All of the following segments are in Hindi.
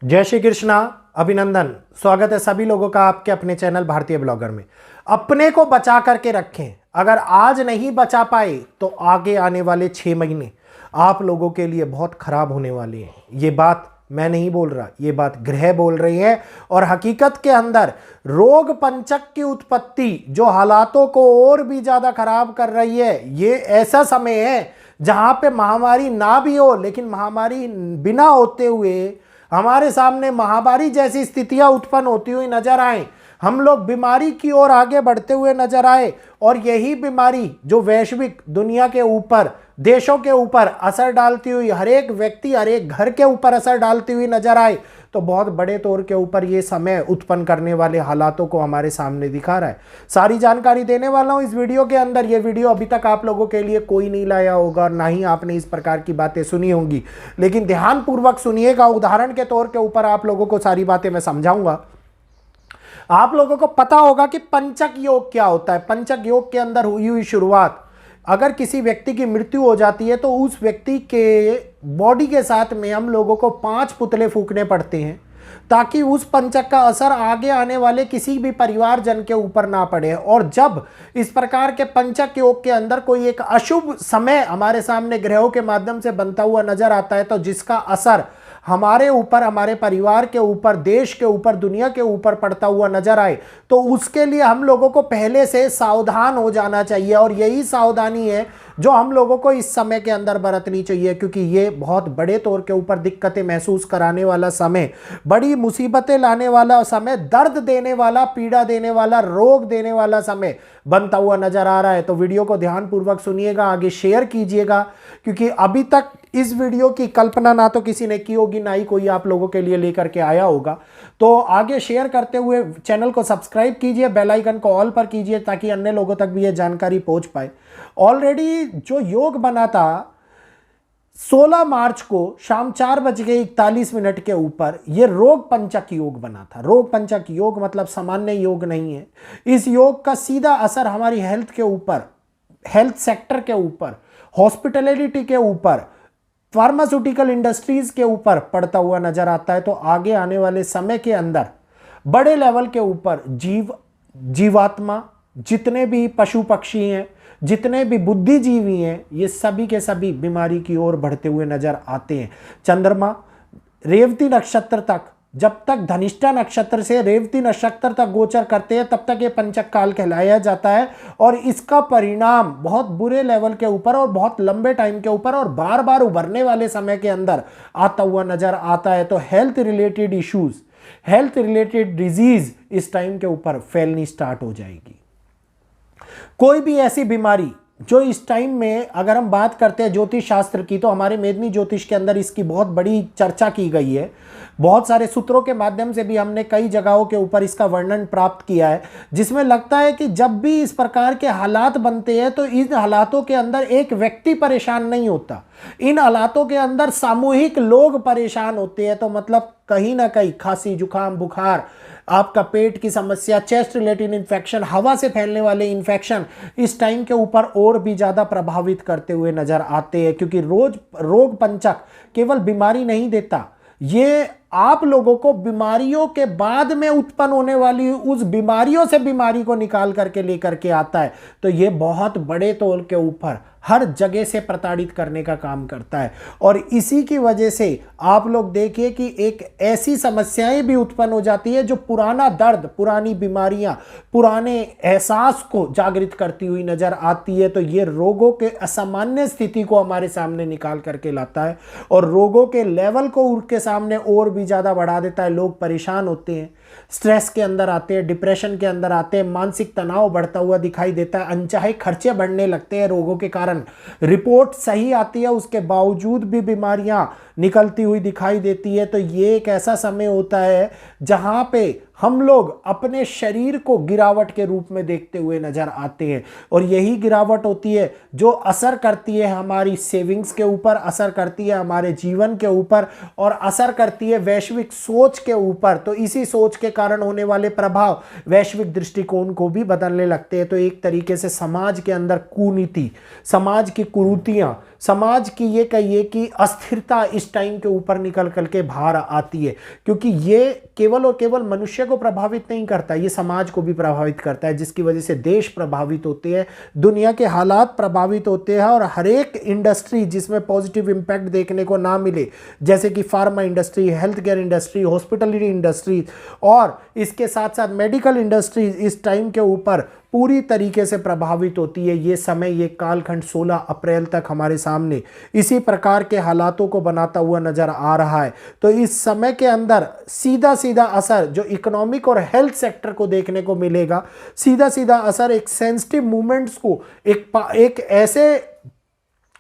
जय श्री कृष्णा। अभिनंदन, स्वागत है सभी लोगों का आपके अपने चैनल भारतीय ब्लॉगर में। अपने को बचा करके रखें। अगर आज नहीं बचा पाए तो आगे आने वाले 6 महीने आप लोगों के लिए बहुत खराब होने वाले हैं। ये बात मैं नहीं बोल रहा, ये बात ग्रह बोल रही है। और हकीकत के अंदर रोग पंचक की उत्पत्ति जो हालातों को और भी ज्यादा खराब कर रही है, ये ऐसा समय है जहां पे महामारी ना भी हो, लेकिन महामारी बिना होते हुए हमारे सामने महामारी जैसी स्थितियां उत्पन्न होती हुई नजर आए। हम लोग बीमारी की ओर आगे बढ़ते हुए नजर आए और यही बीमारी जो वैश्विक दुनिया के ऊपर, देशों के ऊपर असर डालती हुई, हर एक व्यक्ति, हर एक घर के ऊपर असर डालती हुई नजर आए, तो बहुत बड़े तौर के ऊपर ये समय उत्पन्न करने वाले हालातों को हमारे सामने दिखा रहा है। सारी जानकारी देने वाला हूं इस वीडियो के अंदर। ये वीडियो अभी तक आप लोगों के लिए कोई नहीं लाया होगा और ना ही आपने इस प्रकार की बातें सुनी होंगी, लेकिन ध्यानपूर्वक सुनिएगा। उदाहरण के तौर के ऊपर आप लोगों को सारी बातें मैं समझाऊंगा। आप लोगों को पता होगा कि पंचक योग क्या होता है। पंचक योग के अंदर हुई हुई शुरुआत, अगर किसी व्यक्ति की मृत्यु हो जाती है तो उस व्यक्ति के बॉडी के साथ में हम लोगों को 5 पुतले फूकने पड़ते हैं ताकि उस पंचक का असर आगे आने वाले किसी भी परिवारजन के ऊपर ना पड़े। और जब इस प्रकार के पंचक योग के अंदर कोई एक अशुभ समय हमारे सामने ग्रहों के माध्यम से बनता हुआ नजर आता है, तो जिसका असर हमारे ऊपर, हमारे परिवार के ऊपर, देश के ऊपर, दुनिया के ऊपर पड़ता हुआ नजर आए, तो उसके लिए हम लोगों को पहले से सावधान हो जाना चाहिए। और यही सावधानी है जो हम लोगों को इस समय के अंदर बरतनी चाहिए, क्योंकि ये बहुत बड़े तौर के ऊपर दिक्कतें महसूस कराने वाला समय, बड़ी मुसीबतें लाने वाला समय, दर्द देने वाला, पीड़ा देने वाला, रोग देने वाला समय बनता हुआ नजर आ रहा है। तो वीडियो को ध्यानपूर्वक सुनिएगा, आगे शेयर कीजिएगा, क्योंकि अभी तक इस वीडियो की कल्पना ना तो किसी ने की होगी, ना ही कोई आप लोगों के लिए लेकर के आया होगा। तो आगे शेयर करते हुए चैनल को सब्सक्राइब कीजिए, बेल आइकन को ऑल पर कीजिए ताकि अन्य लोगों तक भी ये जानकारी पहुंच पाए। ऑलरेडी जो योग बना था 16 मार्च को शाम 4:41 के ऊपर, ये रोग पंचक योग बना था। रोग पंचक योग मतलब सामान्य योग नहीं है। इस योग का सीधा असर हमारी हेल्थ के ऊपर, हेल्थ सेक्टर के ऊपर, हॉस्पिटैलिटी के ऊपर, फार्मास्यूटिकल इंडस्ट्रीज के ऊपर पड़ता हुआ नजर आता है। तो आगे आने वाले समय के अंदर बड़े लेवल के ऊपर जीवात्मा, जितने भी पशु पक्षी हैं, जितने भी बुद्धिजीवी हैं, ये सभी के सभी बीमारी की ओर बढ़ते हुए नजर आते हैं। चंद्रमा रेवती नक्षत्र तक, जब तक धनिष्ठा नक्षत्र से रेवती नक्षत्र तक गोचर करते हैं, तब तक ये पंचक काल कहलाया जाता है। और इसका परिणाम बहुत बुरे लेवल के ऊपर और बहुत लंबे टाइम के ऊपर और बार बार उभरने वाले समय के अंदर आता हुआ नजर आता है। तो health related issues, health related disease इस टाइम के ऊपर फैलनी स्टार्ट हो जाएगी। कोई भी ऐसी बीमारी जो इस टाइम में, अगर हम बात करते हैं ज्योतिष शास्त्र की, तो हमारे मेदिनी ज्योतिष के अंदर इसकी बहुत बड़ी चर्चा की गई है। बहुत सारे सूत्रों के माध्यम से भी हमने कई जगहों के ऊपर इसका वर्णन प्राप्त किया है, जिसमें लगता है कि जब भी इस प्रकार के हालात बनते हैं तो इन हालातों के अंदर एक व्यक्ति परेशान नहीं होता, इन हालातों के अंदर सामूहिक लोग परेशान होते हैं। तो मतलब कहीं ना कहीं खांसी, जुकाम, बुखार, आपका पेट की समस्या, चेस्ट रिलेटेड इन्फेक्शन, हवा से फैलने वाले इन्फेक्शन इस टाइम के ऊपर और भी ज्यादा प्रभावित करते हुए नजर आते हैं। क्योंकि रोग पंचक केवल बीमारी नहीं देता, ये आप लोगों को बीमारियों के बाद में उत्पन्न होने वाली उस बीमारियों से बीमारी को निकाल करके लेकर के आता है। तो ये बहुत बड़े तौर के ऊपर हर जगह से प्रताड़ित करने का काम करता है। और इसी की वजह से आप लोग देखिए कि एक ऐसी समस्याएं भी उत्पन्न हो जाती है जो पुराना दर्द, पुरानी बीमारियां, पुराने एहसास को जागृत करती हुई नजर आती है। तो ये रोगों के असामान्य स्थिति को हमारे सामने निकाल करके लाता है और रोगों के लेवल को उनके सामने और भी ज्यादा बढ़ा देता है। लोग परेशान होते हैं, स्ट्रेस के अंदर आते हैं, डिप्रेशन के अंदर आते हैं, मानसिक तनाव बढ़ता हुआ दिखाई देता है, अनचाहे खर्चे बढ़ने लगते हैं रोगों के कारण। रिपोर्ट सही आती है, उसके बावजूद भी बीमारियां निकलती हुई दिखाई देती है। तो ये एक ऐसा समय होता है जहां पे हम लोग अपने शरीर को गिरावट के रूप में देखते हुए नजर आते हैं। और यही गिरावट होती है जो असर करती है हमारी सेविंग्स के ऊपर, असर करती है हमारे जीवन के ऊपर और असर करती है वैश्विक सोच के ऊपर। तो इसी सोच के कारण होने वाले प्रभाव वैश्विक दृष्टिकोण को भी बदलने लगते हैं। तो एक तरीके से समाज के अंदर कुनीति, समाज की कुरीतियां, समाज की ये कहिए कि अस्थिरता इस टाइम के ऊपर निकल करके बाहर आती है, क्योंकि ये केवल और केवल मनुष्य को प्रभावित नहीं करता, ये समाज को भी प्रभावित करता है, जिसकी वजह से देश प्रभावित होते हैं, दुनिया के हालात प्रभावित होते हैं, और हर एक इंडस्ट्री जिसमें पॉजिटिव इंपैक्ट देखने को ना मिले, जैसे कि pharma industry, health care industry, hospitality industry और इसके साथ साथ मेडिकल इंडस्ट्री इस टाइम के ऊपर पूरी तरीके से प्रभावित होती है। ये समय, ये कालखंड 16 अप्रैल तक हमारे सामने इसी प्रकार के हालातों को बनाता हुआ नजर आ रहा है। तो इस समय के अंदर सीधा सीधा असर जो इकोनॉमिक और हेल्थ सेक्टर को देखने को मिलेगा, सीधा सीधा असर एक सेंसिटिव मूवमेंट्स को एक ऐसे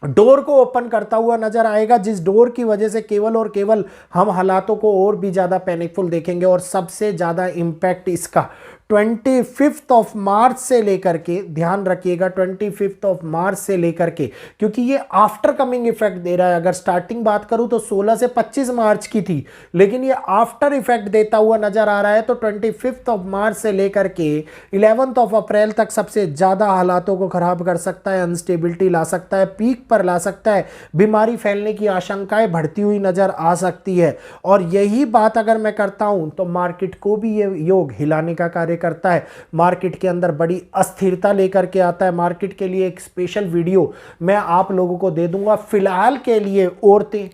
डोर को ओपन करता हुआ नजर आएगा, जिस डोर की वजह से केवल और केवल हम हालातों को और भी ज़्यादा पैनिकफुल देखेंगे। और सबसे ज़्यादा इम्पैक्ट इसका 25 मार्च से लेकर के, ध्यान रखिएगा 25 मार्च से लेकर के, क्योंकि ये आफ्टर कमिंग इफेक्ट दे रहा है। अगर स्टार्टिंग बात करूं तो 16 से 25 मार्च की थी, लेकिन ये आफ्टर इफेक्ट देता हुआ नजर आ रहा है। तो 25 मार्च से लेकर के 11 अप्रैल तक सबसे ज़्यादा हालातों को खराब कर सकता है, अनस्टेबिलिटी ला सकता है, पीक पर ला सकता है, बीमारी फैलने की आशंकाएं बढ़ती हुई नजर आ सकती है। और यही बात अगर मैं करता हूं तो मार्केट को भी ये योग हिलाने का कार्य करता है, मार्केट के अंदर बड़ी अस्थिरता लेकर के आता है। मार्केट के लिए एक स्पेशल वीडियो मैं आप लोगों को दे दूंगा। फिलहाल के लिए औरतें,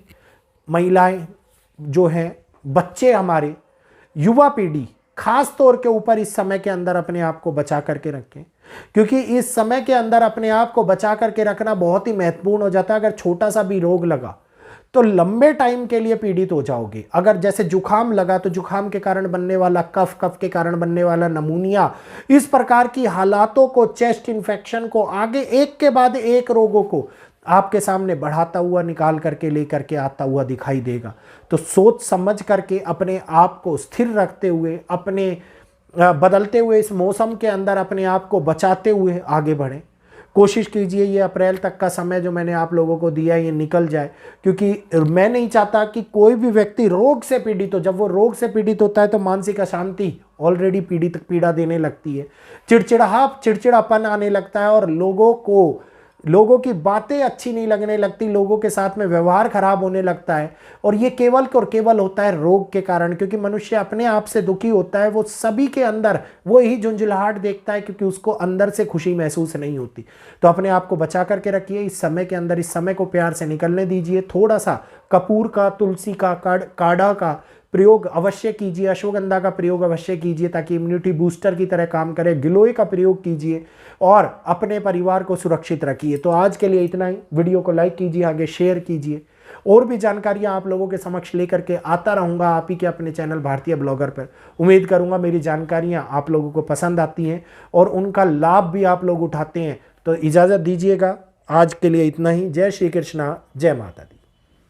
महिलाएं जो हैं, बच्चे, हमारे युवा पीढ़ी खास तौर के ऊपर इस समय के अंदर अपने आप को बचा करके रखें, क्योंकि इस समय के अंदर अपने आप को बचा करके रखना बहुत ही महत्वपूर्ण हो जाता है। अगर छोटा सा भी रोग लगा तो लंबे टाइम के लिए पीड़ित हो जाओगे। अगर जैसे जुखाम लगा तो जुखाम के कारण बनने वाला कफ, कफ के कारण बनने वाला नमूनिया, इस प्रकार की हालातों को, चेस्ट इन्फेक्शन को, आगे एक के बाद एक रोगों को आपके सामने बढ़ाता हुआ, निकाल करके लेकर के आता हुआ दिखाई देगा। तो सोच समझ करके अपने आप को स्थिर रखते हुए, अपने बदलते हुए इस मौसम के अंदर अपने आप को बचाते हुए आगे बढ़ें। कोशिश कीजिए ये अप्रैल तक का समय जो मैंने आप लोगों को दिया ये निकल जाए, क्योंकि मैं नहीं चाहता कि कोई भी व्यक्ति रोग से पीड़ित हो। जब वो रोग से पीड़ित होता है तो मानसिक अशांति ऑलरेडी पीड़ा देने लगती है, चिड़चिड़ापन आने लगता है, और लोगों की बातें अच्छी नहीं लगने लगती, लोगों के साथ में व्यवहार खराब होने लगता है। और ये केवल और केवल होता है रोग के कारण, क्योंकि मनुष्य अपने आप से दुखी होता है, वो सभी के अंदर वो ही झुंझुलाहट देखता है, क्योंकि उसको अंदर से खुशी महसूस नहीं होती। तो अपने आप को बचा करके रखिए इस समय के अंदर, इस समय को प्यार से निकलने दीजिए। थोड़ा सा कपूर का, तुलसी का, काढ़ा का प्रयोग अवश्य कीजिए, अश्वगंधा का प्रयोग अवश्य कीजिए ताकि इम्यूनिटी बूस्टर की तरह काम करे, गिलोय का प्रयोग कीजिए और अपने परिवार को सुरक्षित रखिए। तो आज के लिए इतना ही। वीडियो को लाइक कीजिए, आगे शेयर कीजिए। और भी जानकारियां आप लोगों के समक्ष लेकर के आता रहूंगा आप ही के अपने चैनल भारतीय ब्लॉगर पर। उम्मीद करूंगा मेरी जानकारियां आप लोगों को पसंद आती हैं और उनका लाभ भी आप लोग उठाते हैं। तो इजाज़त दीजिएगा, आज के लिए इतना ही। जय श्री कृष्णा, जय माता दी।